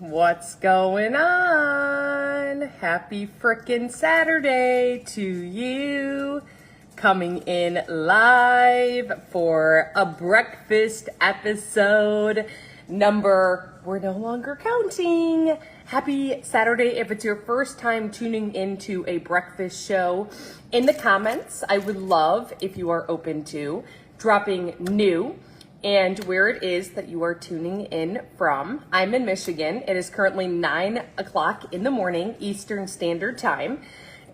What's going on? Happy frickin' Saturday to you. Coming in live for a breakfast episode number, we're no longer counting. Happy Saturday. If it's your first time tuning into a breakfast show, in the comments, I would love if you are open to dropping new and where it is that you are tuning in from. I'm in Michigan. It is currently 9 o'clock in the morning, Eastern Standard Time.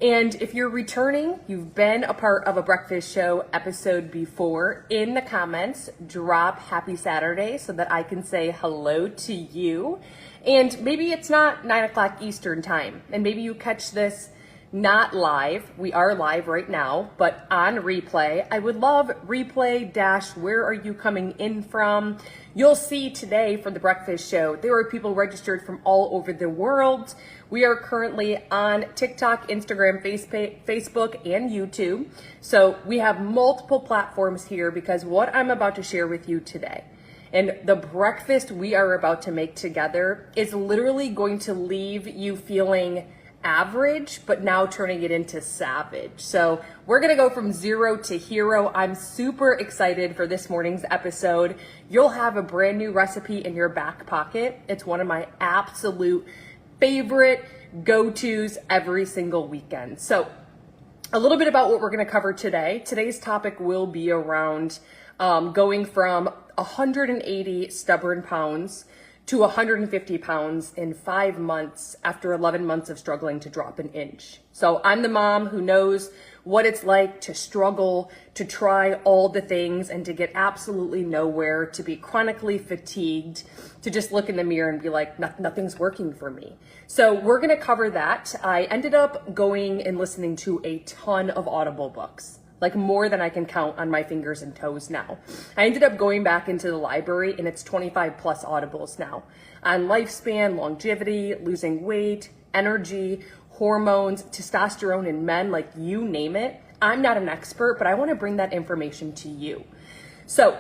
And if you're returning, you've been a part of a breakfast show episode before, in the comments, drop happy Saturday so that I can say hello to you. And maybe it's not 9 o'clock Eastern Time, and maybe you catch this not live. We are live right now, but on replay. I would love replay dash where are you coming in from. You'll see today for the breakfast show, there are people registered from all over the world. We are currently on TikTok, Instagram, Facebook, and YouTube. So we have multiple platforms here because what I'm about to share with you today and the breakfast we are about to make together is literally going to leave you feeling average, but now turning it into savage. So we're gonna go from zero to hero. I'm super excited for this morning's episode. You'll have a brand new recipe in your back pocket. It's one of my absolute favorite go-tos every single weekend. So a little bit about what we're gonna cover today. Today's topic will be around going from 180 stubborn pounds to 150 pounds in 5 months after 11 months of struggling to drop an inch. So I'm the mom who knows what it's like to struggle, to try all the things and to get absolutely nowhere, to be chronically fatigued, to just look in the mirror and be like, nothing's working for me. So we're gonna cover that. I ended up going and listening to a ton of Audible books, like more than I can count on my fingers and toes now. I ended up going back into the library and it's 25 plus audibles now on lifespan, longevity, losing weight, energy, hormones, testosterone in men, like you name it. I'm not an expert, but I wanna bring that information to you. So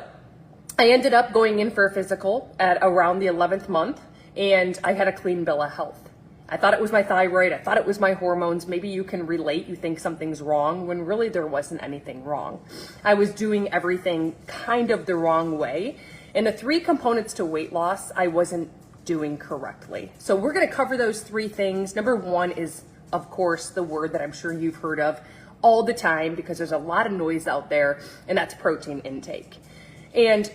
I ended up going in for a physical at around the 11th month and I had a clean bill of health. I thought it was my thyroid. I thought it was my hormones. Maybe you can relate. You think something's wrong when really there wasn't anything wrong. I was doing everything kind of the wrong way. And the 3 components to weight loss, I wasn't doing correctly. So we're going to cover those 3 things. Number 1 is, of course, the word that I'm sure you've heard of all the time because there's a lot of noise out there, and that's protein intake. And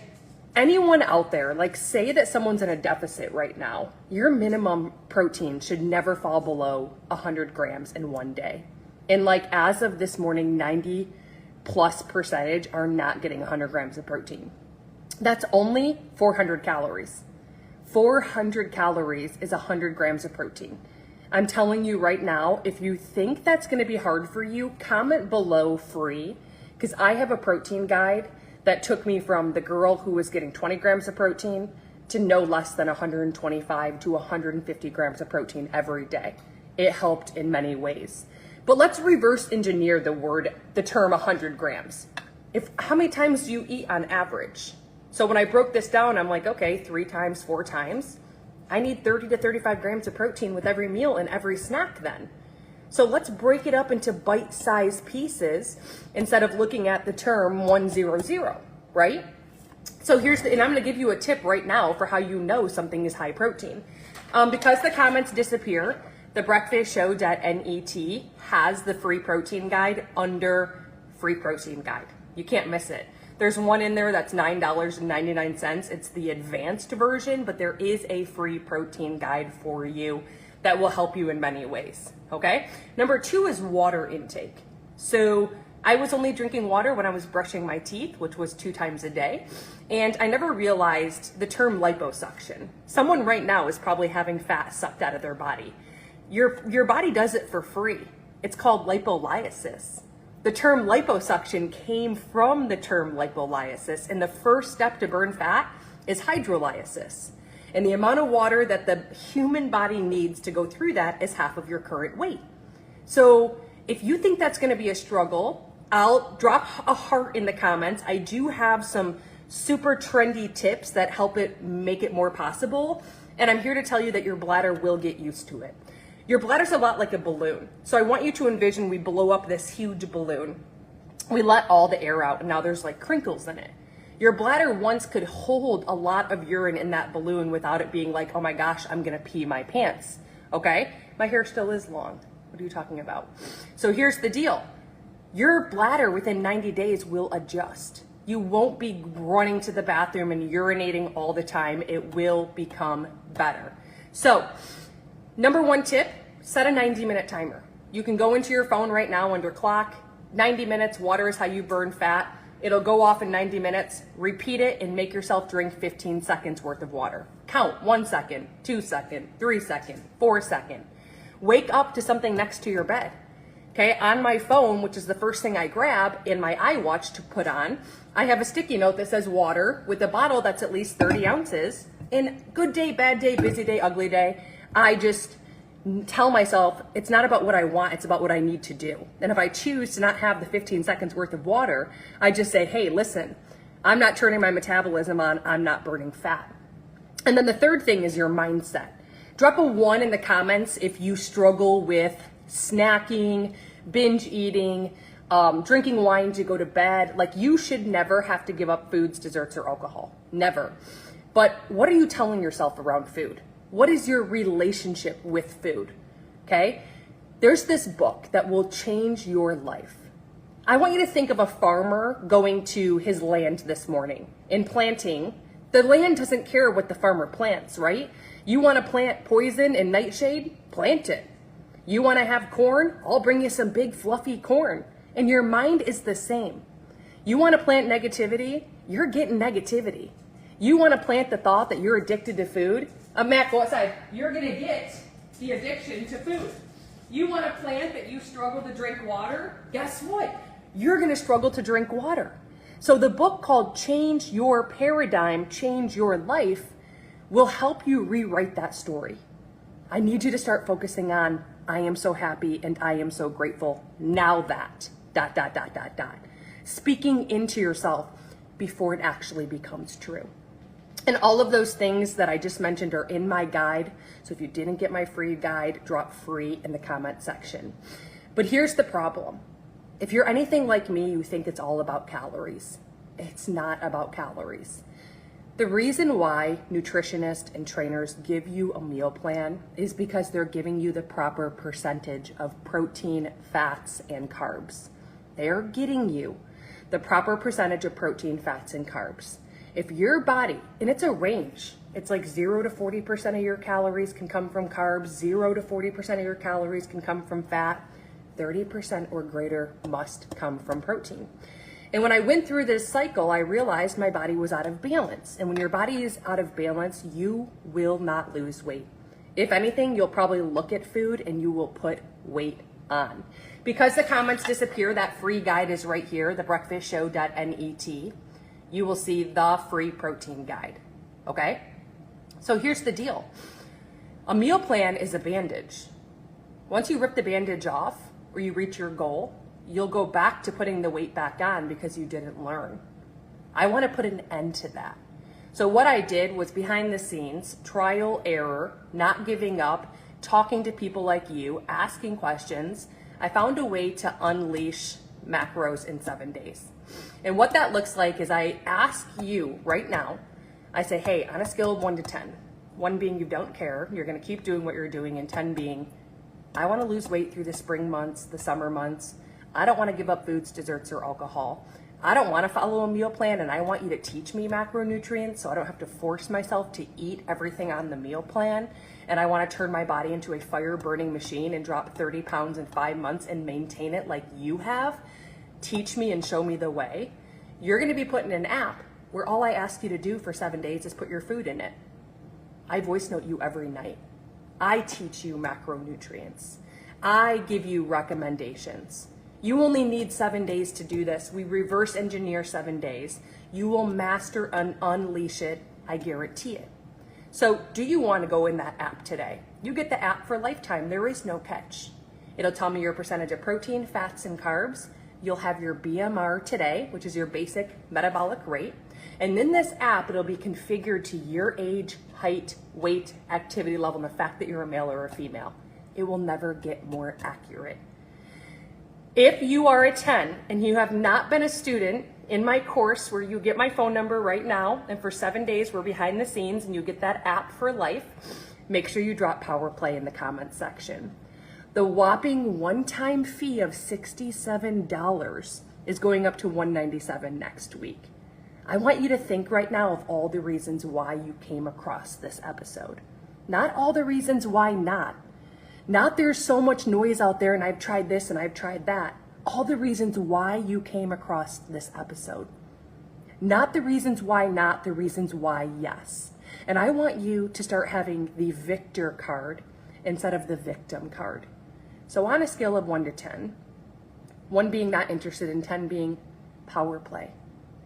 anyone out there, like say that someone's in a deficit right now, your minimum protein should never fall below 100 grams in one day. And like as of this morning, 90+% are not getting 100 grams of protein. That's only 400 calories. 400 calories is 100 grams of protein. I'm telling you right now, if you think that's gonna be hard for you, comment below free, because I have a protein guide that took me from the girl who was getting 20 grams of protein to no less than 125 to 150 grams of protein every day. It helped in many ways. But let's reverse engineer the term 100 grams. How many times do you eat on average? So when I broke this down, I'm like, okay, 3 times, 4 times. I need 30 to 35 grams of protein with every meal and every snack then. So let's break it up into bite-sized pieces instead of looking at the term 100, right? So and I'm gonna give you a tip right now for how you know something is high protein. Because the comments disappear, the breakfastshow.net has the free protein guide under free protein guide. You can't miss it. There's one in there that's $9.99. It's the advanced version, but there is a free protein guide for you that will help you in many ways, okay? Number 2 is water intake. So I was only drinking water when I was brushing my teeth, which was 2 times a day, and I never realized the term liposuction. Someone right now is probably having fat sucked out of their body. Your body does it for free. It's called lipolysis. The term liposuction came from the term lipolysis, and the first step to burn fat is hydrolysis. And the amount of water that the human body needs to go through that is half of your current weight. So if you think that's gonna be a struggle, I'll drop a heart in the comments. I do have some super trendy tips that help it make it more possible. And I'm here to tell you that your bladder will get used to it. Your bladder's a lot like a balloon. So I want you to envision we blow up this huge balloon. We let all the air out and now there's like crinkles in it. Your bladder once could hold a lot of urine in that balloon without it being like, oh my gosh, I'm gonna pee my pants, okay? My hair still is long. What are you talking about? So here's the deal. Your bladder within 90 days will adjust. You won't be running to the bathroom and urinating all the time. It will become better. So, number one tip, set a 90-minute timer. You can go into your phone right now under clock, 90 minutes, water is how you burn fat. It'll go off in 90 minutes, repeat it, and make yourself drink 15 seconds worth of water. Count 1 second, 2 second, 3 second, 4 second. Wake up to something next to your bed. Okay, on my phone, which is the first thing I grab, in my iWatch to put on, I have a sticky note that says water with a bottle that's at least 30 ounces. And good day, bad day, busy day, ugly day, I just tell myself it's not about what I want, it's about what I need to do. And if I choose to not have the 15 seconds worth of water, I just say, hey, listen, I'm not turning my metabolism on, I'm not burning fat. And then the third thing is your mindset. Drop a 1 in the comments if you struggle with snacking, binge eating, drinking wine to go to bed. Like, you should never have to give up foods, desserts, or alcohol. Never. But what are you telling yourself around food? What is your relationship with food? Okay? There's this book that will change your life. I want you to think of a farmer going to his land this morning and planting. The land doesn't care what the farmer plants, right? You want to plant poison and nightshade? Plant it. You want to have corn? I'll bring you some big fluffy corn. And your mind is the same. You want to plant negativity? You're getting negativity. You want to plant the thought that you're addicted to food? Matt, go outside. You're going to get the addiction to food. You want to plant that you struggle to drink water? Guess what? You're going to struggle to drink water. So the book called Change Your Paradigm, Change Your Life will help you rewrite that story. I need you to start focusing on, I am so happy and I am so grateful now that, ... Speaking into yourself before it actually becomes true. And all of those things that I just mentioned are in my guide. So if you didn't get my free guide, drop free in the comment section. But here's the problem. If you're anything like me, you think it's all about calories. It's not about calories. The reason why nutritionists and trainers give you a meal plan is because they're giving you the proper percentage of protein, fats, and carbs. They're getting you the proper percentage of protein, fats, and carbs. If your body, and it's a range, it's like 0 to 40% of your calories can come from carbs, 0 to 40% of your calories can come from fat, 30% or greater must come from protein. And when I went through this cycle, I realized my body was out of balance. And when your body is out of balance, you will not lose weight. If anything, you'll probably look at food and you will put weight on. Because the comments disappear, that free guide is right here, thebreakfastshow.net. You will see the free protein guide, okay? So here's the deal. A meal plan is a bandage. Once you rip the bandage off or you reach your goal, you'll go back to putting the weight back on because you didn't learn. I want to put an end to that. So what I did was behind the scenes, trial, error, not giving up, talking to people like you, asking questions. I found a way to unleash macros in 7 days. And what that looks like is I ask you right now, I say, hey, on a scale of 1 to 10, 1 being you don't care, you're going to keep doing what you're doing, and 10 being, I want to lose weight through the spring months, the summer months. I don't want to give up foods, desserts, or alcohol. I don't want to follow a meal plan, and I want you to teach me macronutrients so I don't have to force myself to eat everything on the meal plan. And I want to turn my body into a fire-burning machine and drop 30 pounds in 5 months and maintain it like you have. Teach me and show me the way. You're going to be put in an app where all I ask you to do for 7 days is put your food in it. I voice note you every night. I teach you macronutrients. I give you recommendations. You only need 7 days to do this. We reverse engineer 7 days. You will master and unleash it. I guarantee it. So do you want to go in that app today? You get the app for a lifetime. There is no catch. It'll tell me your percentage of protein, fats, and carbs. You'll have your BMR today, which is your basic metabolic rate. And in this app, it'll be configured to your age, height, weight, activity level, and the fact that you're a male or a female. It will never get more accurate. If you are a 10 and you have not been a student in my course where you get my phone number right now, and for 7 days we're behind the scenes and you get that app for life, make sure you drop Power Play in the comments section. The whopping one-time fee of $67 is going up to $197 next week. I want you to think right now of all the reasons why you came across this episode. Not all the reasons why not. Not there's so much noise out there and I've tried this and I've tried that. All the reasons why you came across this episode. Not the reasons why not, the reasons why yes. And I want you to start having the victor card instead of the victim card. So on a scale of 1 to 10, 1 being not interested and 10 being power play,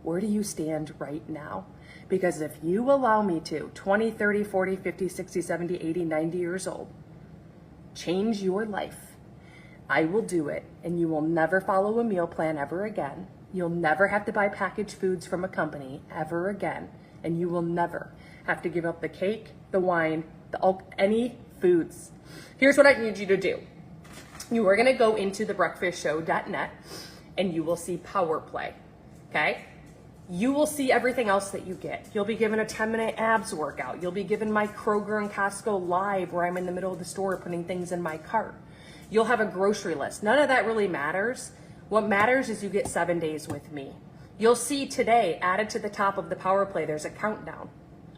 where do you stand right now? Because if you allow me to, 20, 30, 40, 50, 60, 70, 80, 90 years old, change your life, I will do it, and you will never follow a meal plan ever again. You'll never have to buy packaged foods from a company ever again, and you will never have to give up the cake, the wine, any foods. Here's what I need you to do. You are gonna go into thebreakfastshow.net and you will see Power Play, okay? You will see everything else that you get. You'll be given a 10-minute abs workout. You'll be given my Kroger and Costco live where I'm in the middle of the store putting things in my cart. You'll have a grocery list. None of that really matters. What matters is you get 7 days with me. You'll see today, added to the top of the Power Play, there's a countdown.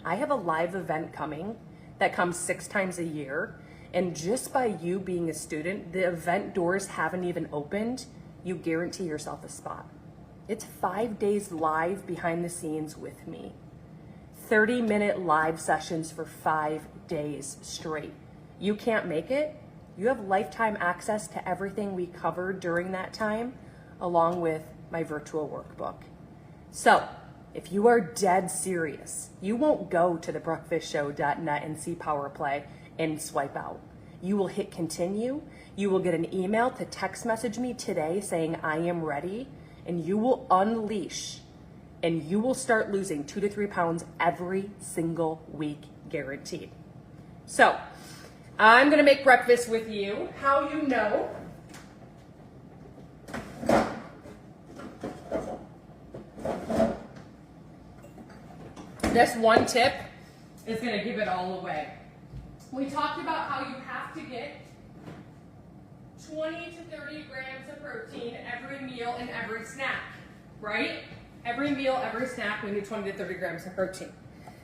I have a live event coming that comes 6 times a year. And just by you being a student, the event doors haven't even opened. You guarantee yourself a spot. It's 5 days live behind the scenes with me. 30-minute live sessions for 5 days straight. You can't make it? You have lifetime access to everything we covered during that time, along with my virtual workbook. So, if you are dead serious, you won't go to thebreakfastshow.net and see Power Play and swipe out. You will hit continue. You will get an email to text message me today saying I am ready, and you will unleash and you will start losing 2 to 3 pounds every single week, guaranteed. So I'm gonna make breakfast with you. How you know? This one tip is gonna give it all away. We talked about how you have to get 20 to 30 grams of protein every meal and every snack, right? Every meal, every snack, we need 20 to 30 grams of protein.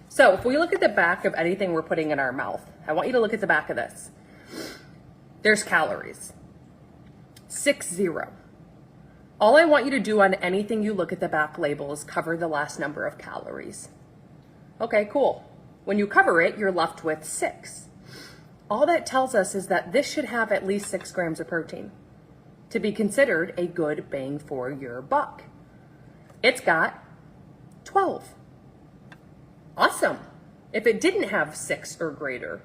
So if we look at the back of anything we're putting in our mouth, I want you to look at the back of this. There's calories. 60. All I want you to do on anything you look at the back label is cover the last number of calories. Okay, cool. When you cover it, you're left with 6. All that tells us is that this should have at least 6 grams of protein to be considered a good bang for your buck. It's got 12. Awesome. If it didn't have 6 or greater,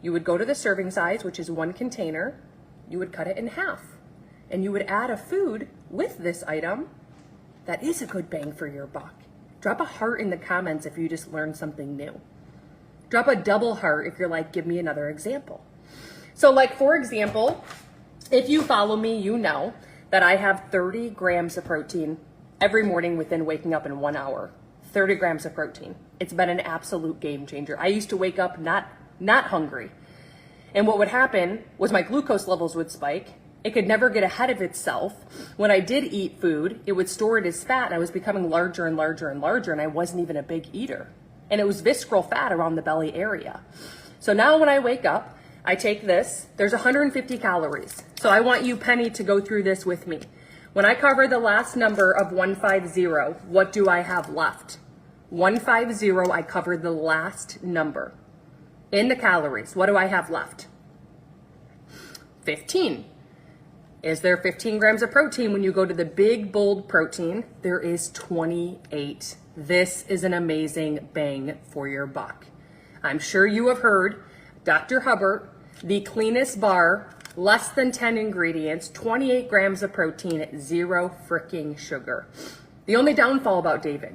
you would go to the serving size, which is 1 container, you would cut it in half, and you would add a food with this item that is a good bang for your buck. Drop a heart in the comments if you just learned something new. Drop a double heart if you're like, give me another example. So like, for example, if you follow me, you know that I have 30 grams of protein every morning within waking up in 1 hour. 30 grams of protein. It's been an absolute game changer. I used to wake up not hungry. And what would happen was my glucose levels would spike. It could never get ahead of itself. When I did eat food, it would store it as fat, and I was becoming larger and larger and larger, and I wasn't even a big eater. And it was visceral fat around the belly area. So now when I wake up, I take this. There's 150 calories. So I want you, Penny, to go through this with me. When I cover the last number of 150, what do I have left? 150, I covered the last number. In the calories, what do I have left? 15. Is there 15 grams of protein? When you go to the big, bold protein, there is 28. This is an amazing bang for your buck. I'm sure you have heard Dr. Hubbard, the cleanest bar, less than 10 ingredients, 28 grams of protein, 0 freaking sugar. The only downfall about David,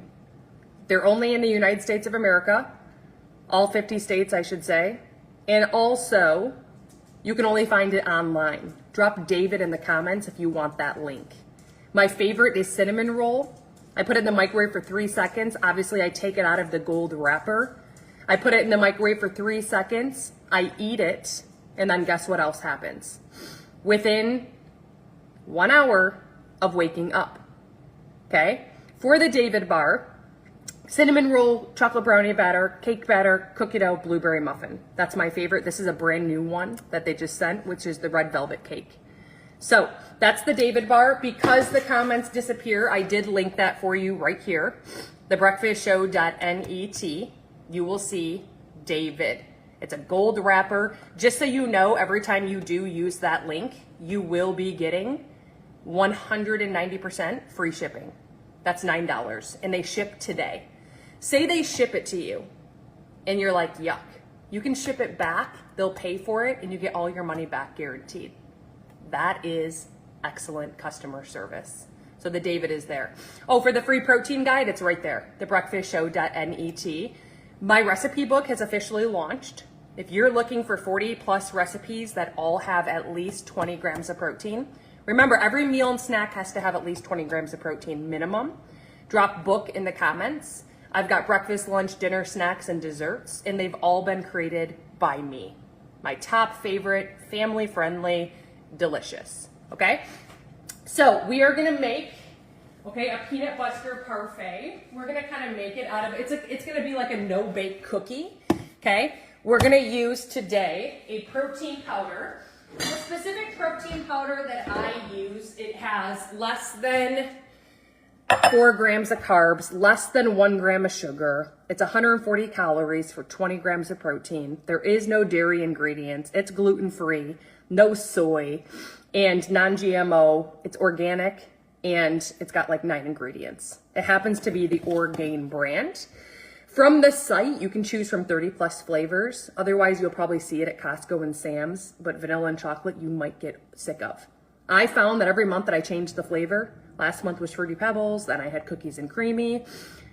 They're only in the United States of America, all 50 states, I should say. And also, you can only find it online. Drop David in the comments if you want that link. My favorite is cinnamon roll. I put it in the microwave for 3 seconds. Obviously, I take it out of the gold wrapper. I put it in the microwave for 3 seconds. I eat it, and then guess what else happens? Within 1 hour of waking up, okay? For the David bar, cinnamon roll, chocolate brownie batter, cake batter, cookie dough, blueberry muffin. That's my favorite. This is a brand new one that they just sent, which is the red velvet cake. So that's the David bar. Because the comments disappear, I did link that for you right here. thebreakfastshow.net. You will see David. It's a gold wrapper. Just so you know, every time you do use that link, you will be getting 190% free shipping. That's $9, and they ship today. Say they ship it to you, and you're like, yuck. You can ship it back, they'll pay for it, and you get all your money back guaranteed. That is excellent customer service. So the David is there. Oh, for the free protein guide, it's right there, thebreakfastshow.net. My recipe book has officially launched. If you're looking for 40 plus recipes that all have at least 20 grams of protein, remember, every meal and snack has to have at least 20 grams of protein minimum. Drop book in the comments. I've got breakfast, lunch, dinner, snacks, and desserts, and they've all been created by me. My top favorite, family friendly, delicious, okay? So we are gonna make, okay, a peanut butter parfait. We're gonna kind of make it out of, it's gonna be like a no-bake cookie, okay? We're gonna use today a protein powder. The specific protein powder that I use, it has less than 4 grams of carbs, less than 1 gram of sugar. It's 140 calories for 20 grams of protein. There is no dairy ingredients. It's gluten-free, no soy, and non-GMO. It's organic, and it's got like 9 ingredients. It happens to be the Orgain brand. From the site, you can choose from 30 plus flavors. Otherwise, you'll probably see it at Costco and Sam's, but vanilla and chocolate you might get sick of. I found that every month that I changed the flavor, last month was Fruity Pebbles, then I had cookies and creamy,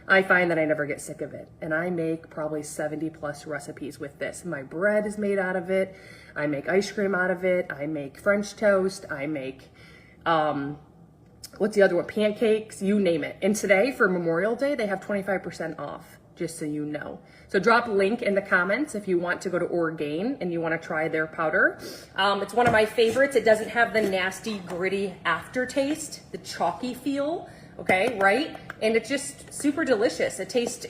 I find that I never get sick of it. And I make probably 70 plus recipes with this. My bread is made out of it. I make ice cream out of it. I make French toast. I make, what's the other one? Pancakes, you name it. And today for Memorial Day, they have 25% off. Just so you know. So drop a link in the comments if you want to go to Orgain and you want to try their powder. It's one of my favorites. It doesn't have the nasty, gritty aftertaste, the chalky feel, okay, right? And it's just super delicious. It tastes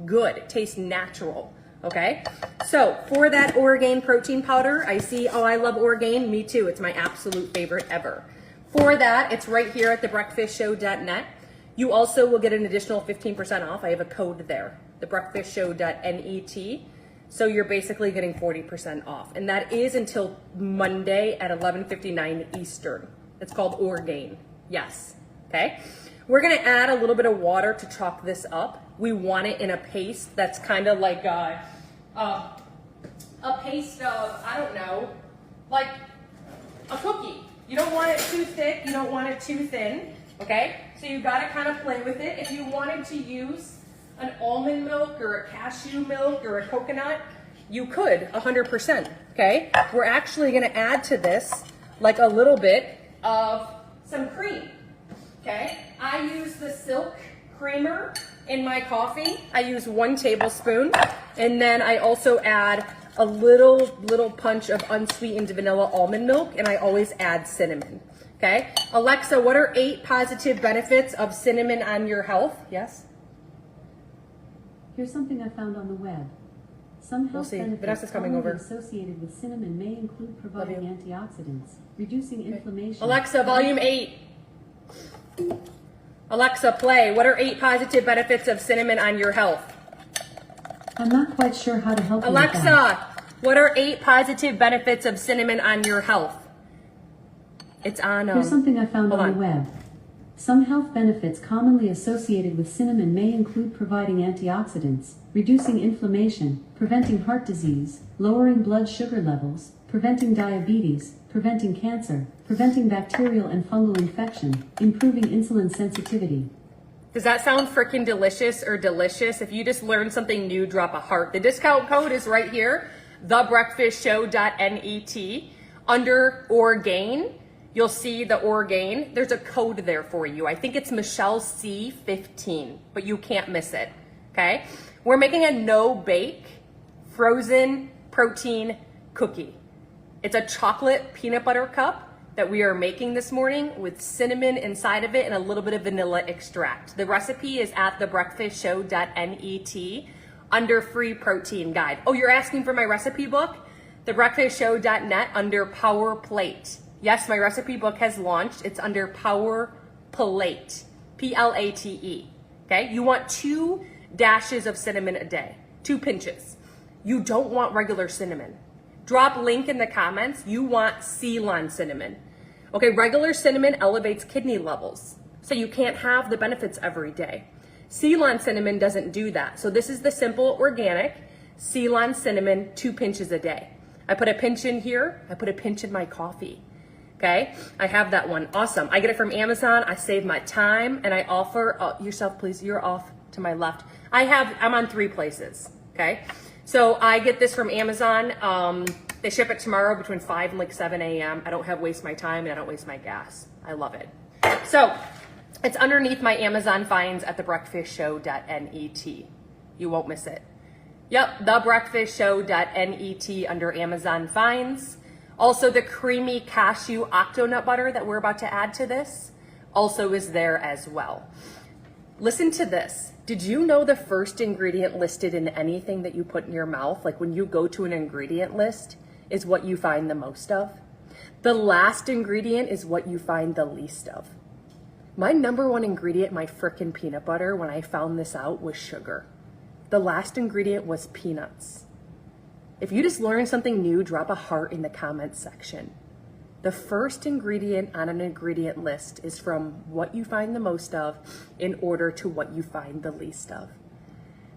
good. It tastes natural, okay? So for that Orgain protein powder, I see, oh, I love Orgain. Me too. It's my absolute favorite ever. For that, it's right here at thebreakfastshow.net. You also will get an additional 15% off. I have a code there, thebreakfastshow.net. So you're basically getting 40% off. And that is until Monday at 11:59 Eastern. It's called Orgain. Yes, okay? We're gonna add a little bit of water to chalk this up. We want it in a paste that's kind of like a paste of, I don't know, like a cookie. You don't want it too thick, you don't want it too thin. Okay, so you gotta kind of play with it. If you wanted to use an almond milk or a cashew milk or a coconut, you could, 100%, okay? We're actually gonna add to this like a little bit of some cream, okay? I use the Silk creamer in my coffee. I use 1 tablespoon, and then I also add a little punch of unsweetened vanilla almond milk, and I always add cinnamon. Okay, Alexa, what are 8 positive benefits of cinnamon on your health? Yes? Here's something I found on the web. Some health benefits commonly associated with cinnamon may include providing antioxidants, reducing inflammation. Alexa, volume 8. Alexa, play. What are 8 positive benefits of cinnamon on your health? I'm not quite sure how to help you with that. Alexa, what are 8 positive benefits of cinnamon on your health? It's on. Here's something I found on the web. Some health benefits commonly associated with cinnamon may include providing antioxidants, reducing inflammation, preventing heart disease, lowering blood sugar levels, preventing diabetes, preventing cancer, preventing bacterial and fungal infection, improving insulin sensitivity. Does that sound freaking delicious or delicious? If you just learned something new, drop a heart. The discount code is right here, thebreakfastshow.net. Under Orgain, you'll see the Orgain. There's a code there for you. I think it's Michelle C15, but you can't miss it, okay? We're making a no-bake frozen protein cookie. It's a chocolate peanut butter cup that we are making this morning with cinnamon inside of it and a little bit of vanilla extract. The recipe is at thebreakfastshow.net under free protein guide. Oh, you're asking for my recipe book? Thebreakfastshow.net under Power Plate. Yes, my recipe book has launched. It's under Power Plate, Plate. Okay, you want 2 dashes of cinnamon a day, 2 pinches. You don't want regular cinnamon. Drop link in the comments. You want Ceylon cinnamon. Okay, regular cinnamon elevates kidney levels, so you can't have the benefits every day. Ceylon cinnamon doesn't do that. So this is the simple organic Ceylon cinnamon, 2 pinches a day. I put a pinch in here. I put a pinch in my coffee. Okay, I have that one. Awesome. I get it from Amazon. I save my time and I offer, yourself please, you're off to my left. I'm on 3 places. Okay, so I get this from Amazon. They ship it tomorrow between 5 and like 7 a.m. I don't waste my time and I don't waste my gas. I love it. So it's underneath my Amazon finds at thebreakfastshow.net. You won't miss it. Yep, thebreakfastshow.net under Amazon finds. Also the creamy cashew octonut butter that we're about to add to this also is there as well. Listen to this. Did you know the first ingredient listed in anything that you put in your mouth, like when you go to an ingredient list, is what you find the most of? The last ingredient is what you find the least of. My number 1 ingredient, my frickin' peanut butter, when I found this out, was sugar. The last ingredient was peanuts. If you just learned something new, drop a heart in the comments section. The first ingredient on an ingredient list is from what you find the most of in order to what you find the least of.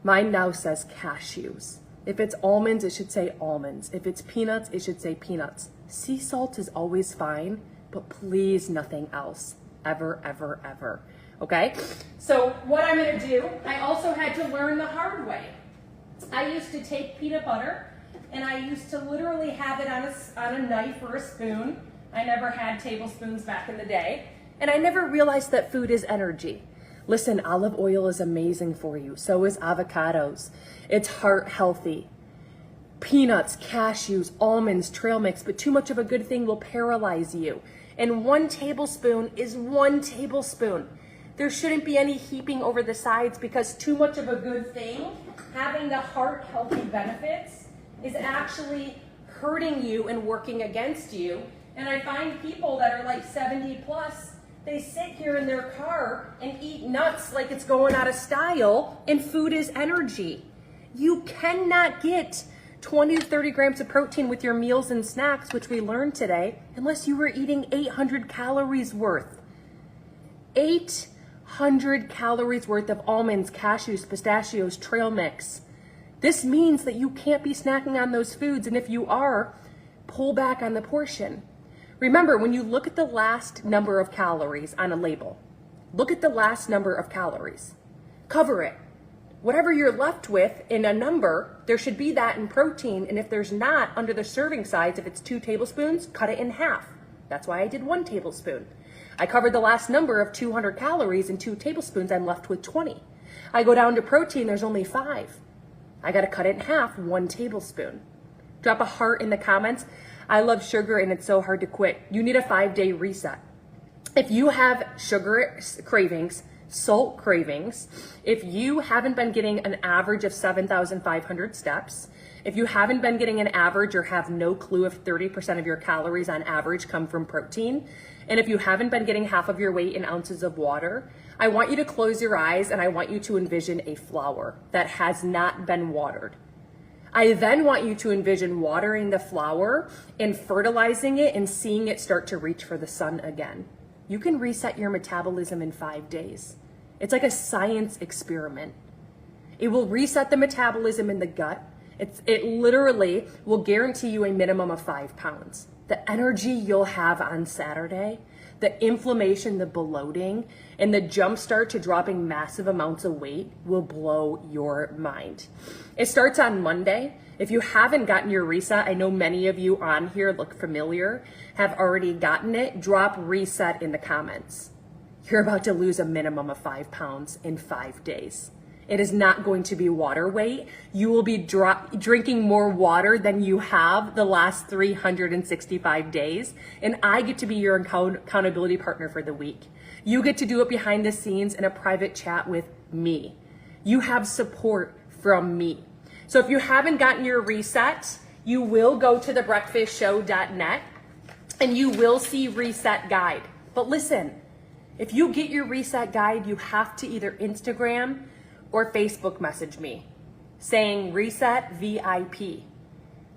Mine now says cashews. If it's almonds, it should say almonds. If it's peanuts, it should say peanuts. Sea salt is always fine, but please nothing else. Ever, ever, ever. Okay? So what I'm gonna do, I also had to learn the hard way. I used to take peanut butter and I used to literally have it on a knife or a spoon. I never had tablespoons back in the day. And I never realized that food is energy. Listen, olive oil is amazing for you. So is avocados. It's heart healthy. Peanuts, cashews, almonds, trail mix, but too much of a good thing will paralyze you. And 1 tablespoon is 1 tablespoon. There shouldn't be any heaping over the sides because too much of a good thing, having the heart healthy benefits, is actually hurting you and working against you. And I find people that are like 70 plus, they sit here in their car and eat nuts like it's going out of style, and food is energy. You cannot get 20 to 30 grams of protein with your meals and snacks, which we learned today, unless you were eating 800 calories worth. 800 calories worth of almonds, cashews, pistachios, trail mix. This means that you can't be snacking on those foods, and if you are, pull back on the portion. Remember, when you look at the last number of calories on a label, look at the last number of calories. Cover it. Whatever you're left with in a number, there should be that in protein, and if there's not, under the serving size, if it's 2 tablespoons, cut it in half. That's why I did 1 tablespoon. I covered the last number of 200 calories in 2 tablespoons, I'm left with 20. I go down to protein, there's only 5. I gotta cut it in half, 1 tablespoon. Drop a heart in the comments. I love sugar and it's so hard to quit. You need a 5-day reset. If you have sugar cravings, salt cravings, if you haven't been getting an average of 7,500 steps, if you haven't been getting an average or have no clue if 30% of your calories on average come from protein, and if you haven't been getting half of your weight in ounces of water, I want you to close your eyes and I want you to envision a flower that has not been watered. I then want you to envision watering the flower and fertilizing it and seeing it start to reach for the sun again. You can reset your metabolism in 5 days. It's like a science experiment. It will reset the metabolism in the gut. It literally will guarantee you a minimum of 5 pounds. The energy you'll have on Saturday, the inflammation, the bloating, and the jump start to dropping massive amounts of weight will blow your mind. It starts on Monday. If you haven't gotten your reset, I know many of you on here look familiar, have already gotten it. Drop reset in the comments. You're about to lose a minimum of 5 pounds in 5 days. It is not going to be water weight. You will be drinking more water than you have the last 365 days. And I get to be your accountability partner for the week. You get to do it behind the scenes in a private chat with me. You have support from me. So if you haven't gotten your reset, you will go to thebreakfastshow.net and you will see reset guide. But listen, if you get your reset guide, you have to either Instagram or Facebook message me saying reset VIP.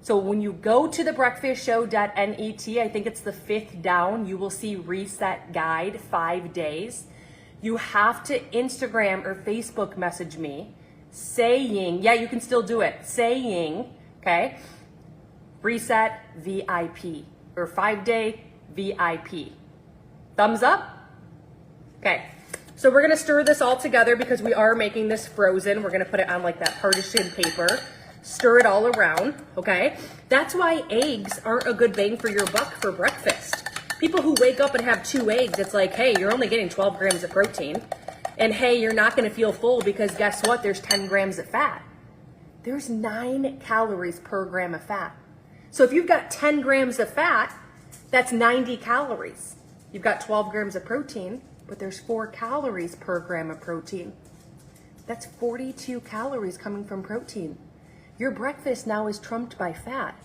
So when you go to thebreakfastshow.net, I think it's the 5th down, you will see reset guide 5 days. You have to Instagram or Facebook message me saying, yeah, you can still do it, saying, okay, reset VIP or 5-day VIP. Thumbs up? Okay. So we're gonna stir this all together because we are making this frozen. We're gonna put it on like that partition paper, stir it all around, okay? That's why eggs aren't a good bang for your buck for breakfast. People who wake up and have 2 eggs, it's like, hey, you're only getting 12 grams of protein. And hey, you're not gonna feel full because guess what? There's 10 grams of fat. There's 9 calories per gram of fat. So if you've got 10 grams of fat, that's 90 calories. You've got 12 grams of protein, but there's 4 calories per gram of protein. That's 42 calories coming from protein. Your breakfast now is trumped by fat.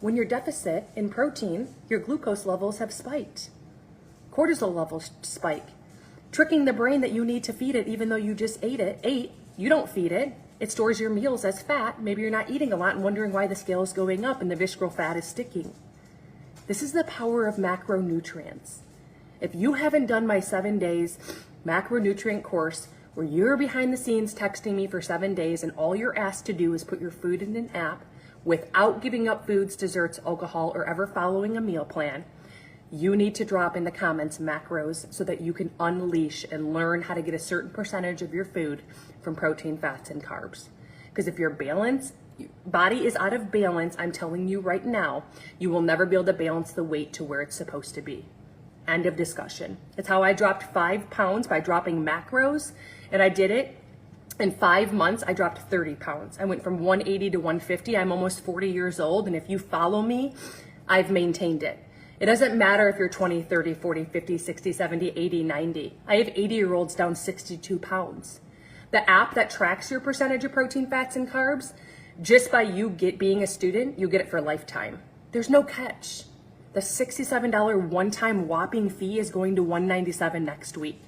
When you're deficit in protein, your glucose levels have spiked. Cortisol levels spike, tricking the brain that you need to feed it even though you just ate, you don't feed it. It stores your meals as fat. Maybe you're not eating a lot and wondering why the scale is going up and the visceral fat is sticking. This is the power of macronutrients. If you haven't done my 7 days macronutrient course where you're behind the scenes texting me for 7 days and all you're asked to do is put your food in an app without giving up foods, desserts, alcohol, or ever following a meal plan, you need to drop in the comments macros so that you can unleash and learn how to get a certain percentage of your food from protein, fats, and carbs. Because if your body is out of balance, I'm telling you right now, you will never be able to balance the weight to where it's supposed to be. End of discussion. It's how I dropped 5 pounds by dropping macros, and I did it in 5 months. I dropped 30 pounds. I went from 180 to 150. I'm almost 40 years old, and if you follow me, I've maintained it. It doesn't matter if you're 20, 30, 40, 50, 60, 70, 80, 90. I have 80-year-olds down 62 pounds. The app that tracks your percentage of protein, fats, and carbs, just by you being a student, you get it for a lifetime. There's no catch. The $67 one-time whopping fee is going to $197 next week.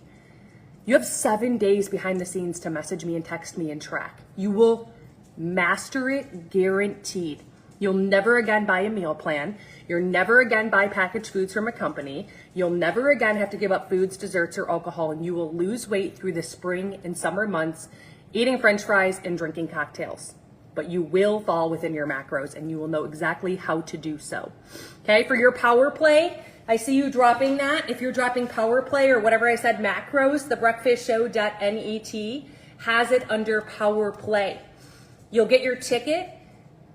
You have 7 days behind the scenes to message me and text me and track. You will master it, guaranteed. You'll never again buy a meal plan. You'll never again buy packaged foods from a company. You'll never again have to give up foods, desserts, or alcohol, and you will lose weight through the spring and summer months eating French fries and drinking cocktails. But you will fall within your macros and you will know exactly how to do so. Okay, for your power play, I see you dropping that. If you're dropping power play or whatever I said, macros, thebreakfastshow.net has it under power play. You'll get your ticket.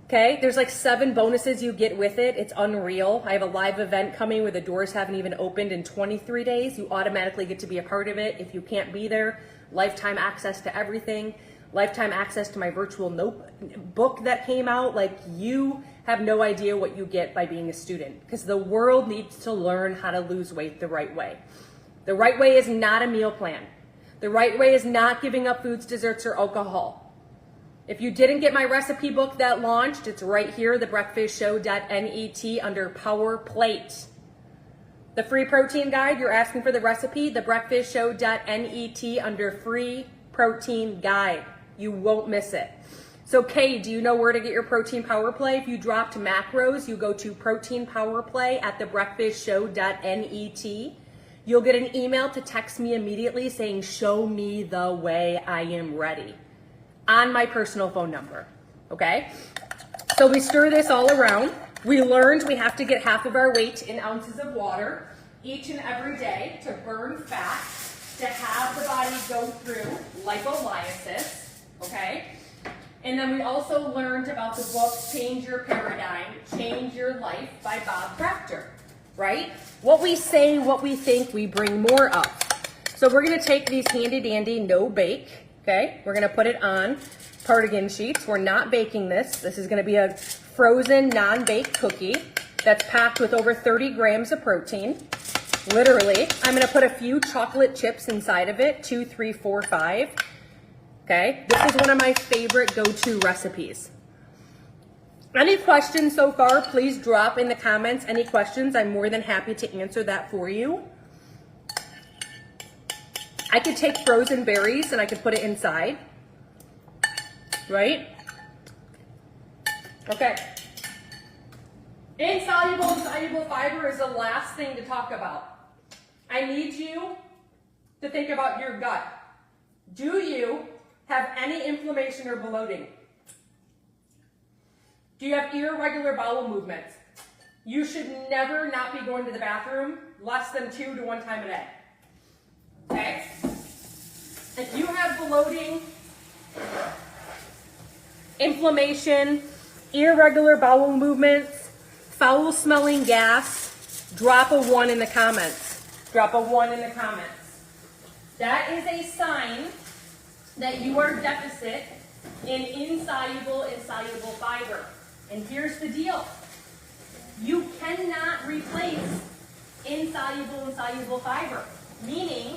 Okay, there's like 7 bonuses you get with it. It's unreal. I have a live event coming where the doors haven't even opened in 23 days. You automatically get to be a part of it. If you can't be there, lifetime access to everything. Lifetime access to my virtual notebook that came out. Like, you have no idea what you get by being a student, because the world needs to learn how to lose weight the right way. The right way is not a meal plan. The right way is not giving up foods, desserts, or alcohol. If you didn't get my recipe book that launched, it's right here, thebreakfastshow.net under Power Plate. The free protein guide, you're asking for the recipe, thebreakfastshow.net under free protein guide. You won't miss it. So Kay, do you know where to get your protein power play? If you dropped macros, you go to protein power play at thebreakfastshow.net. You'll get an email to text me immediately saying, show me the way, I am ready, on my personal phone number, okay? So we stir this all around. We learned we have to get half of our weight in ounces of water. each and every day to burn fat, to have the body go through lipolysis, okay? And then we also learned about the book, Change Your Paradigm, Change Your Life by Bob Proctor, right? What we say, what we think, we bring more of. So we're gonna take these handy dandy no bake, okay? We're gonna put it on Cardigan sheets. We're not baking this. This is gonna be a frozen non-baked cookie that's packed with over 30 grams of protein. Literally, I'm gonna put a few chocolate chips inside of it, 2, 3, 4, 5. Okay, this is one of my favorite go-to recipes. Any questions so far, please drop in the comments any questions. I'm more than happy to answer that for you. I could take frozen berries and I could put it inside, right? Okay. Insoluble and soluble fiber is the last thing to talk about. I need you to think about your gut. Do you have any inflammation or bloating? Do you have irregular bowel movements? You should never not be going to the bathroom less than 2 to 1 time a day. Okay? If you have bloating, inflammation, irregular bowel movements, foul smelling gas, drop a 1 in the comments. Drop a 1 in the comments. That is a sign that you are deficit in insoluble and soluble fiber. And here's the deal. You cannot replace insoluble and soluble fiber, meaning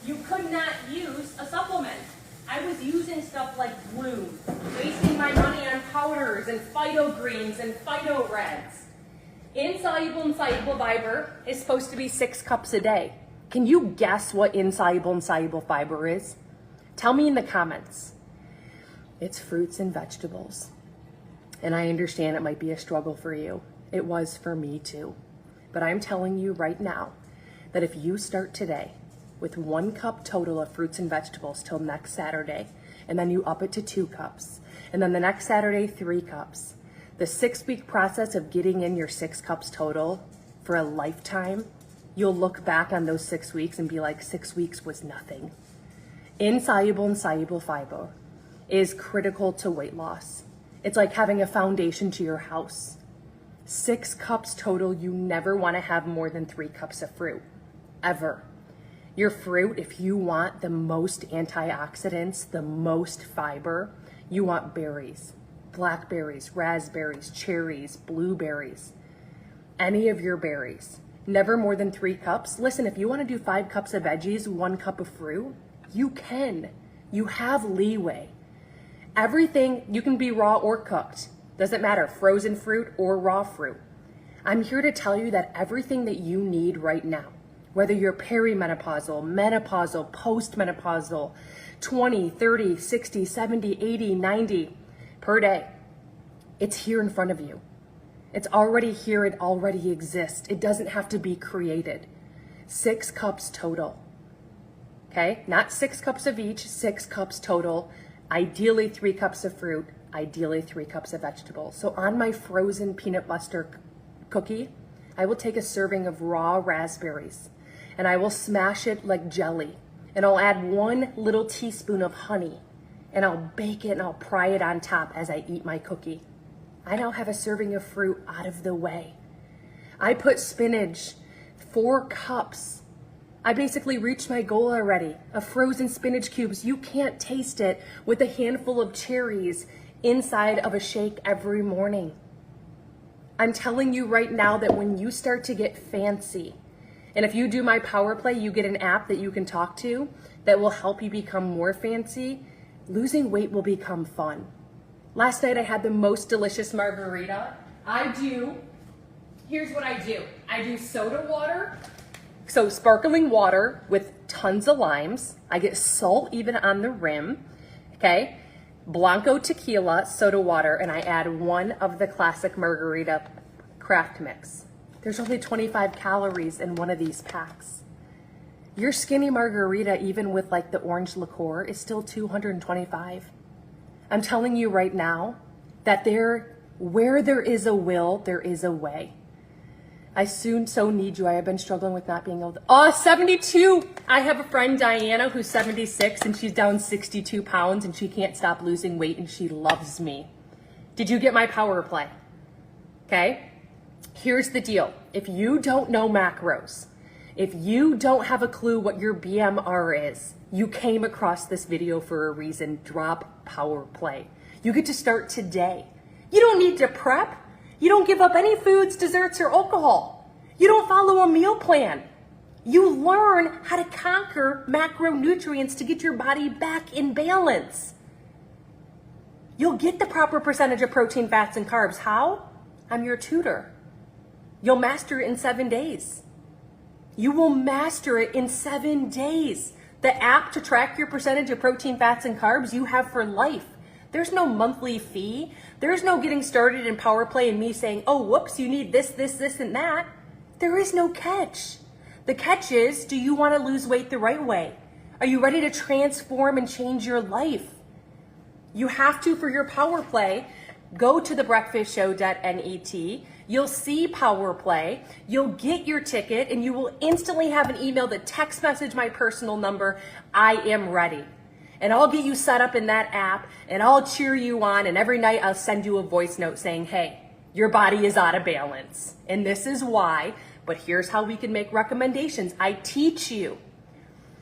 you could not use a supplement. I was using stuff like Bloom, wasting my money on powders and phyto greens and phyto reds. Insoluble and soluble fiber is supposed to be 6 cups a day. Can you guess what insoluble and soluble fiber is? Tell me in the comments. It's fruits and vegetables. And I understand it might be a struggle for you. It was for me too. But I'm telling you right now that if you start today with 1 cup total of fruits and vegetables till next Saturday, and then you up it to 2 cups, and then the next Saturday, 3 cups, the 6-week process of getting in your 6 cups total for a lifetime, you'll look back on those 6 weeks and be like, 6 weeks was nothing. Insoluble and soluble fiber is critical to weight loss. It's like having a foundation to your house. 6 cups total, you never want to have more than 3 cups of fruit, ever. Your fruit, if you want the most antioxidants, the most fiber, you want berries, blackberries, raspberries, cherries, blueberries, any of your berries. Never more than 3 cups. Listen, if you want to do 5 cups of veggies, 1 cup of fruit, you can. You have leeway. Everything, you can be raw or cooked. Doesn't matter, frozen fruit or raw fruit. I'm here to tell you that everything that you need right now, whether you're perimenopausal, menopausal, postmenopausal, 20, 30, 60, 70, 80, 90 per day, it's here in front of you. It's already here, it already exists. It doesn't have to be created. 6 cups total. Okay, not 6 cups of each, 6 cups total. Ideally 3 cups of fruit, ideally 3 cups of vegetables. So on my frozen peanut butter cookie, I will take a serving of raw raspberries and I will smash it like jelly. And I'll add 1 little teaspoon of honey and I'll bake it and I'll pry it on top as I eat my cookie. I now have a serving of fruit out of the way. I put spinach, 4 cups. I basically reached my goal already of frozen spinach cubes. You can't taste it with a handful of cherries inside of a shake every morning. I'm telling you right now that when you start to get fancy, and if you do my power play, you get an app that you can talk to that will help you become more fancy, losing weight will become fun. Last night I had the most delicious margarita. Here's what I do. I do soda water, so sparkling water with tons of limes. I get salt even on the rim, okay? Blanco tequila, soda water, and I add 1 of the classic margarita craft mix. There's only 25 calories in one of these packs. Your skinny margarita, even with like the orange liqueur, is still 225. I'm telling you right now that where there is a will, there is a way. I soon so need you. I have been struggling with not being able to. Oh, 72. I have a friend, Diana, who's 76, and she's down 62 pounds, and she can't stop losing weight, and she loves me. Did you get my power play? Okay. Here's the deal. If you don't know macros, if you don't have a clue what your BMR is, you came across this video for a reason. Drop power play. You get to start today. You don't need to prep. You don't give up any foods, desserts, or alcohol. You don't follow a meal plan. You learn how to conquer macronutrients to get your body back in balance. You'll get the proper percentage of protein, fats, and carbs. How? I'm your tutor. You'll master it in 7 days. You will master it in 7 days. The app to track your percentage of protein, fats, and carbs you have for life. There's no monthly fee. There's no getting started in Power Play and me saying, oh, whoops, you need this, this, this, and that. There is no catch. The catch is, do you want to lose weight the right way? Are you ready to transform and change your life? You have to, for your Power Play, go to thebreakfastshow.net. You'll see Power Play. You'll get your ticket, and you will instantly have an email that text message my personal number, I am ready. And I'll get you set up in that app, and I'll cheer you on, and every night I'll send you a voice note saying, hey, your body is out of balance, and this is why, but here's how we can make recommendations. I teach you.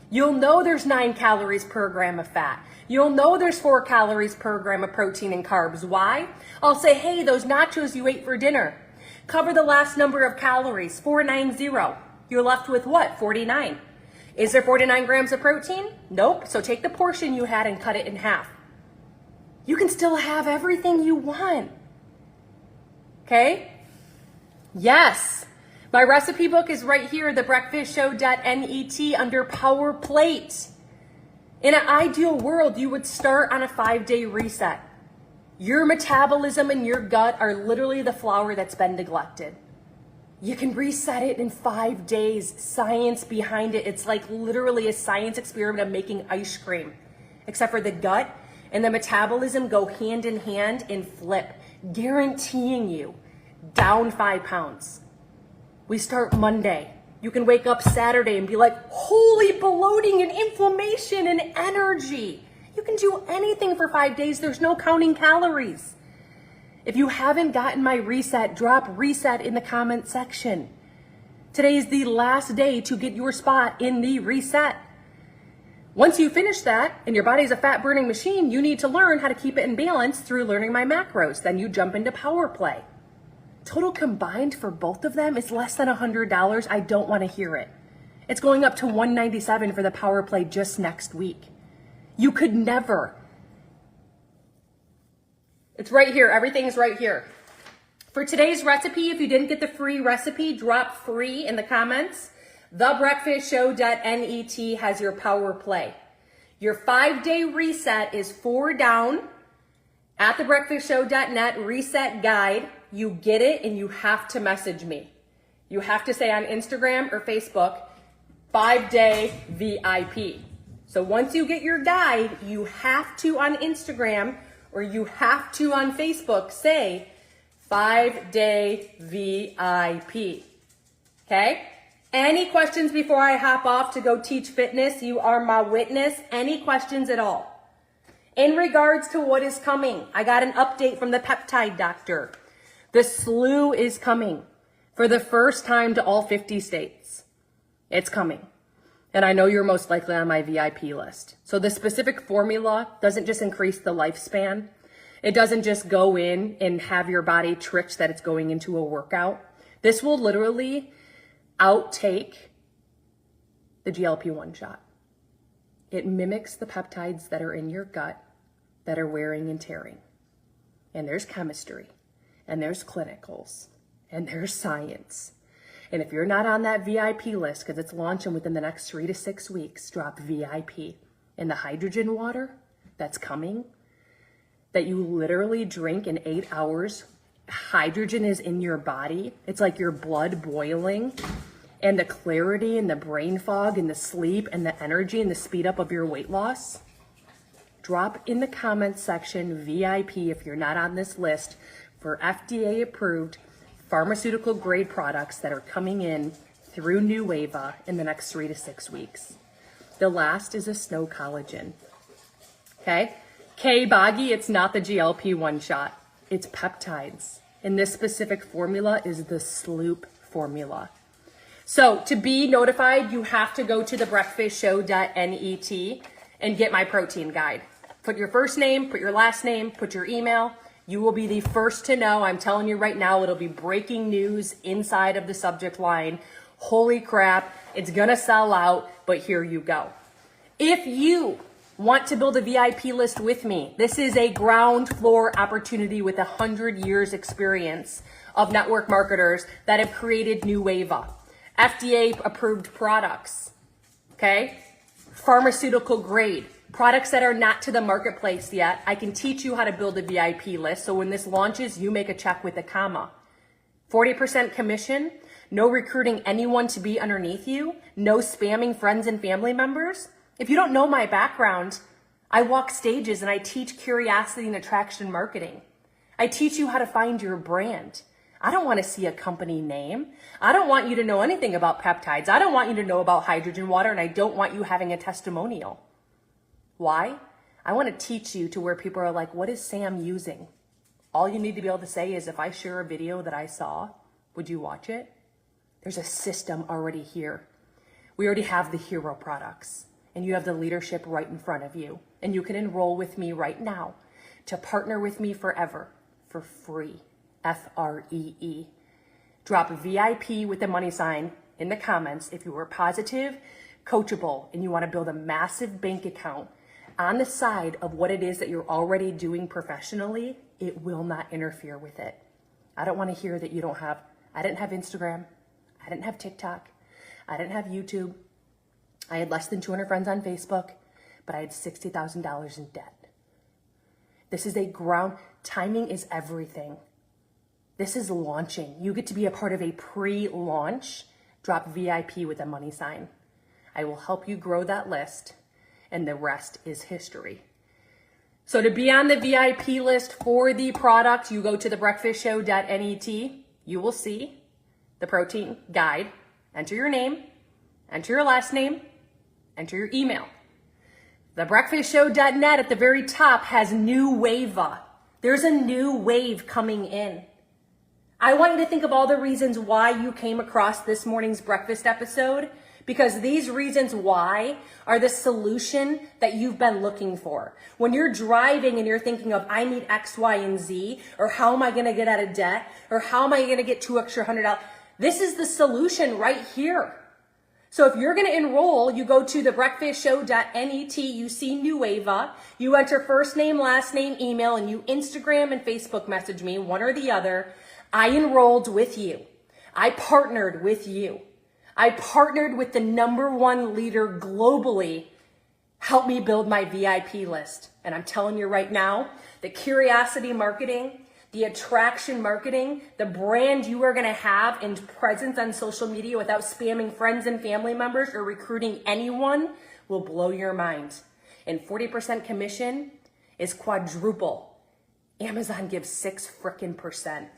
You'll know there's 9 calories per gram of fat. You'll know there's 4 calories per gram of protein and carbs. Why? I'll say, hey, those nachos you ate for dinner, cover the last number of calories, 490. You're left with what? 49. Is there 49 grams of protein? Nope. So take the portion you had and cut it in half. You can still have everything you want. Okay? Yes. My recipe book is right here, thebreakfastshow.net under Power Plate. In an ideal world, you would start on a 5-day reset. Your metabolism and your gut are literally the flour that's been neglected. You can reset it in 5 days. Science behind it. It's like literally a science experiment of making ice cream. Except for the gut and the metabolism go hand in hand and flip, guaranteeing you down 5 pounds. We start Monday. You can wake up Saturday and be like, holy bloating and inflammation and energy. You can do anything for 5 days. There's no counting calories. If you haven't gotten my reset, drop reset in the comment section. Today is the last day to get your spot in the reset. Once you finish that and your body's a fat burning machine, you need to learn how to keep it in balance through learning my macros. Then you jump into Power Play. Total combined for both of them is less than $100. I don't want to hear it. It's going up to $197 for the Power Play just next week. You could never. It's right here. Everything's right here. For today's recipe, if you didn't get the free recipe, drop free in the comments. Thebreakfastshow.net has your Power Play. Your 5-day reset is 4 down at thebreakfastshow.net reset guide. You get it and you have to message me. You have to say on Instagram or Facebook, 5-day VIP. So once you get your guide, you have to on Instagram or you have to on Facebook say 5-day VIP. Okay? Any questions before I hop off to go teach fitness? You are my witness. Any questions at all? In regards to what is coming, I got an update from the peptide doctor. The slew is coming for the first time to all 50 states. It's coming. And I know you're most likely on my VIP list. So the specific formula doesn't just increase the lifespan. It doesn't just go in and have your body tricked that it's going into a workout. This will literally outtake the GLP-1 shot. It mimics the peptides that are in your gut that are wearing and tearing. And there's chemistry, and there's clinicals, and there's science. And if you're not on that VIP list, because it's launching within the next 3 to 6 weeks, drop VIP. And the hydrogen water that's coming, that you literally drink in 8 hours, hydrogen is in your body. It's like your blood boiling. And the clarity and the brain fog and the sleep and the energy and the speed up of your weight loss. Drop in the comments section VIP if you're not on this list for FDA approved pharmaceutical grade products that are coming in through Nuwave in the next 3 to 6 weeks. The last is a snow collagen. Okay? K-Boggy, it's not the GLP-1 shot. It's peptides. And this specific formula is the Sloop formula. So to be notified, you have to go to thebreakfastshow.net and get my protein guide. Put your first name, put your last name, put your email. You will be the first to know. I'm telling you right now, it'll be breaking news inside of the subject line. Holy crap, it's gonna sell out, but here you go. If you want to build a VIP list with me, this is a ground floor opportunity with 100 years experience of network marketers that have created Nuwave, FDA approved products, okay? Pharmaceutical grade, products that are not to the marketplace yet. I can teach you how to build a VIP list. So when this launches, you make a check with a comma. 40% commission, no recruiting anyone to be underneath you, no spamming friends and family members. If you don't know my background, I walk stages and I teach curiosity and attraction marketing. I teach you how to find your brand. I don't want to see a company name. I don't want you to know anything about peptides. I don't want you to know about hydrogen water, and I don't want you having a testimonial. Why? I want to teach you to where people are like, what is Sam using? All you need to be able to say is, if I share a video that I saw, would you watch it? There's a system already here. We already have the hero products, and you have the leadership right in front of you. And you can enroll with me right now to partner with me forever for free. Free. Drop VIP with the money sign in the comments if you are positive, coachable, and you want to build a massive bank account on the side of what it is that you're already doing professionally. It will not interfere with it. I don't want to hear that you don't have, I didn't have Instagram. I didn't have TikTok. I didn't have YouTube. I had less than 200 friends on Facebook, but I had $60,000 in debt. This is timing is everything. This is launching. You get to be a part of a pre-launch. Drop VIP with a money sign. I will help you grow that list, and the rest is history. So to be on the VIP list for the product, you go to thebreakfastshow.net. You will see the protein guide. Enter your name, enter your last name, enter your email. Thebreakfastshow.net at the very top has Nuwave. There's a new wave coming in. I want you to think of all the reasons why you came across this morning's breakfast episode, because these reasons why are the solution that you've been looking for. When you're driving and you're thinking of, I need X, Y, and Z, or how am I going to get out of debt, or how am I going to get $2 extra $100, this is the solution right here. So if you're going to enroll, you go to thebreakfastshow.net, you see Nuwave, you enter first name, last name, email, and you Instagram and Facebook message me, one or the other. I enrolled with you. I partnered with you. I partnered with the #1 leader globally. Help me build my VIP list. And I'm telling you right now, the curiosity marketing, the attraction marketing, the brand you are going to have and presence on social media without spamming friends and family members or recruiting anyone will blow your mind. And 40% commission is quadruple. Amazon gives 6%.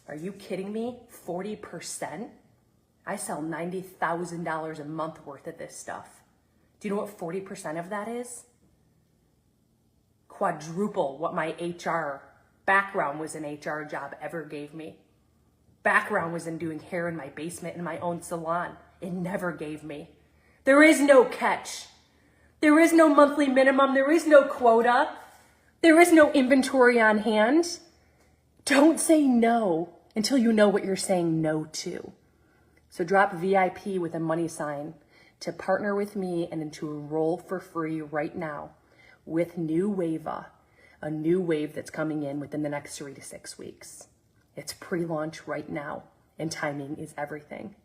Are you kidding me? 40%? I sell $90,000 a month worth of this stuff. Do you know what 40% of that is? Quadruple what my HR background was an HR job ever gave me. Background was in doing hair in my basement in my own salon. It never gave me. There is no catch. There is no monthly minimum. There is no quota. There is no inventory on hand. Don't say no until you know what you're saying no to. So drop VIP with a money sign to partner with me and to enroll for free right now with Nuwave, a new wave that's coming in within the next 3 to 6 weeks. It's pre-launch right now, and timing is everything.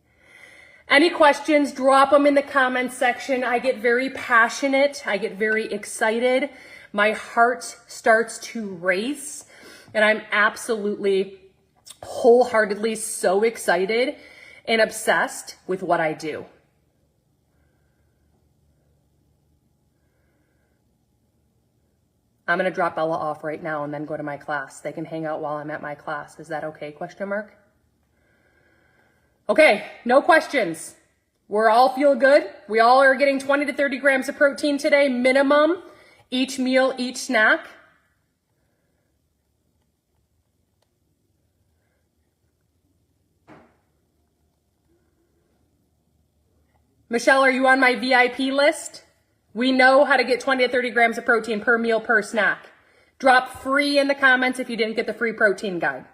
Any questions, drop them in the comments section. I get very passionate. I get very excited. My heart starts to race, and I'm absolutely, wholeheartedly so excited and obsessed with what I do. I'm going to drop Bella off right now and then go to my class. They can hang out while I'm at my class. Is that okay? Question mark. Okay, no questions. We're all feel good. We all are getting 20 to 30 grams of protein today, minimum, each meal, each snack. Michelle, are you on my VIP list? We know how to get 20 to 30 grams of protein per meal per snack. Drop free in the comments if you didn't get the free protein guide.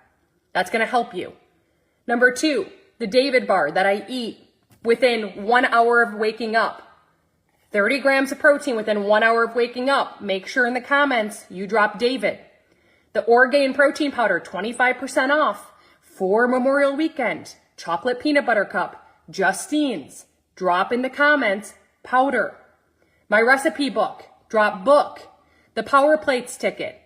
That's going to help you. Number 2, the David bar that I eat within 1 hour of waking up. 30 grams of protein within 1 hour of waking up. Make sure in the comments you drop David. The Orgain protein powder, 25% off for Memorial Weekend. Chocolate peanut butter cup, Justine's. Drop in the comments, powder. My recipe book, drop book. The Power Plates ticket,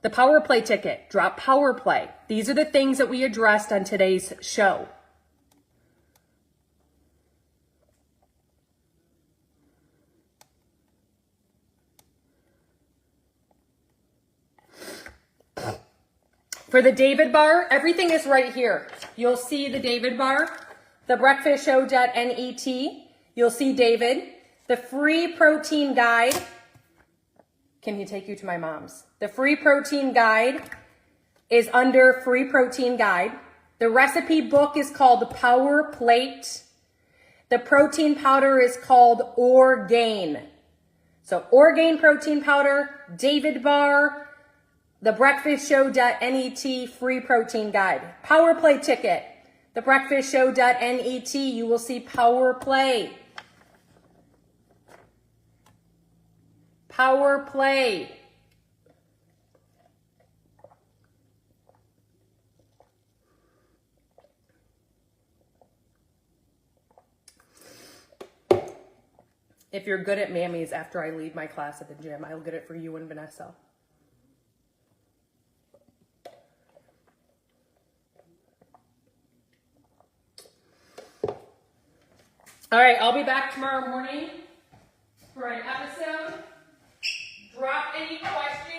the Power Play ticket, drop Power Play. These are the things that we addressed on today's show. For the David bar, everything is right here. You'll see the David bar, the breakfastshow.net. You'll see David, the free protein guide. Can he take you to my mom's? The free protein guide is under free protein guide. The recipe book is called Power Plate. The protein powder is called Orgain. So Orgain protein powder, David bar, the breakfastshow.net free protein guide. Power Play ticket, the breakfastshow.net, you will see Power Play. Power Play. If you're good at mammies after I leave my class at the gym, I'll get it for you and Vanessa. All right, I'll be back tomorrow morning for an episode. Drop any questions.